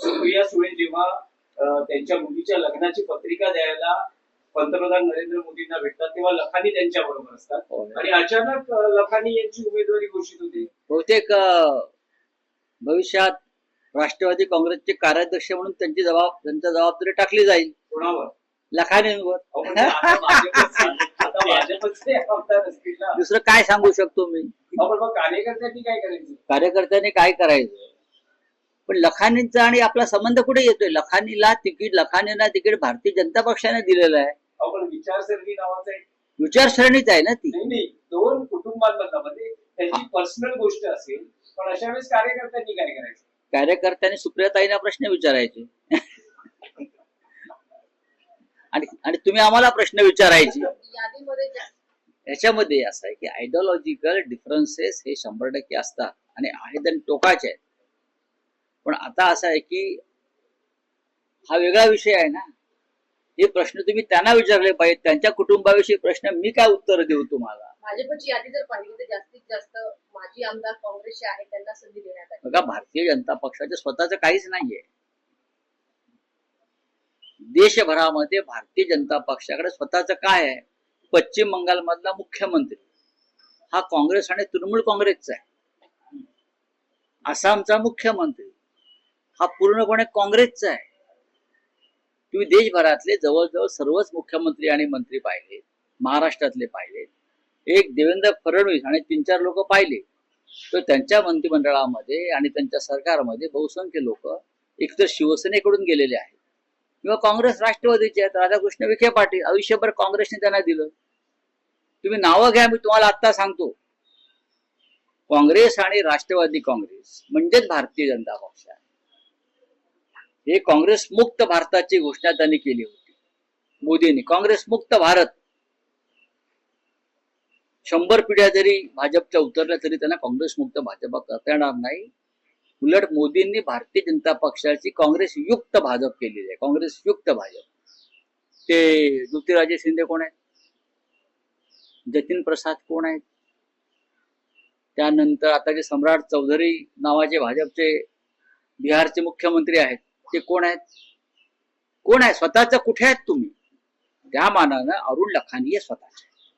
सुप्रिया सुळे जेव्हा त्यांच्या मुलीच्या लग्नाची पत्रिका द्यायला पंतप्रधान नरेंद्र मोदींना भेटतात तेव्हा लखानी त्यांच्या बरोबर असतात आणि अचानक लखानी यांची उमेदवारी घोषित होते. बहुतेक भविष्यात राष्ट्रवादी काँग्रेसचे कार्याध्यक्ष म्हणून त्यांची जबाबदारी टाकली जाईल कोणावर? लखानींवर. दुसरं दुसरं काय सांगू शकतो मी? कार्यकर्त्यांनी काय करायचं? कार्यकर्त्यांनी काय करायचं? पण लखानींचा आणि आपला संबंध कुठे येतोय? लखानींना तिकीट भारतीय जनता पक्षाने दिलेलं आहे. आपण विचारसरणी नावाचं एक विचारसरणीच आहे ना ती. नाही, दोन कुटुंबांमध्ये त्यांची पर्सनल गोष्ट असेल, पण अशा वेळेस कार्यकर्त्यांनी काय करायचं? कार्यकर्त्यांनी सुप्रियाताईंना प्रश्न विचारायचे आणि तुम्ही आम्हाला प्रश्न विचारायचे. याच्यामध्ये असं आहे की आयडिओलॉजिकल डिफरन्सेस हे 100% असतात आणि आहेत आणि टोकाचे आहेत. पण आता असं आहे की हा वेगळा विषय आहे ना. हे प्रश्न तुम्ही त्यांना विचारले पाहिजे, त्यांच्या कुटुंबाविषयी प्रश्न मी काय उत्तर देऊ तुम्हाला? भाजपची यादी जर पाहिली तर जास्तीत जास्त माजी आमदार काँग्रेसचे आहेत, त्यांना संधी देण्यात आली. बघा, भारतीय जनता पक्षाचं स्वतःचं काहीच नाहीये. देशभरामध्ये भारतीय जनता पक्षाकडे स्वतःच काय आहे? पश्चिम बंगाल मधला मुख्यमंत्री हा काँग्रेस आणि तृणमूल काँग्रेसचा आहे. आसामचा मुख्यमंत्री हा पूर्णपणे काँग्रेसचा आहे. तुम्ही देशभरातले जवळजवळ सर्वच मुख्यमंत्री आणि मंत्री पाहिले, महाराष्ट्रातले पाहिले, एक देवेंद्र फडणवीस आणि 3-4 लोक पाहिले, तर त्यांच्या मंत्रिमंडळामध्ये आणि त्यांच्या सरकारमध्ये बहुसंख्य लोक एकतर शिवसेनेकडून गेलेले आहेत किंवा काँग्रेस राष्ट्रवादीचे आहेत. राधाकृष्ण विखे पाटील आयुष्यभर काँग्रेसने त्यांना दिलं. तुम्ही नावं घ्या, मी तुम्हाला आता सांगतो. काँग्रेस आणि राष्ट्रवादी काँग्रेस म्हणजेच भारतीय जनता पक्ष आहे. हे काँग्रेस मुक्त भारताची घोषणा त्यांनी केली होती मोदींनी. काँग्रेस मुक्त भारत. 100 पिढ्या जरी भाजपच्या उतरल्या तरी त्यांना काँग्रेस मुक्त भाजप करता येणार नाही. उलट मोदींनी भारतीय जनता पक्षाची काँग्रेस युक्त भाजप केलेली आहे. काँग्रेस युक्त भाजप. ते ज्योतिराजे शिंदे कोण आहेत? जतीन प्रसाद कोण आहेत? त्यानंतर आता जे सम्राट चौधरी नावाचे भाजपचे बिहारचे मुख्यमंत्री आहेत, ते कोण आहेत? कोण आहे? स्वतःच कुठे आहेत तुम्ही? त्या मानानं अरुण लखानी हे स्वतःचे.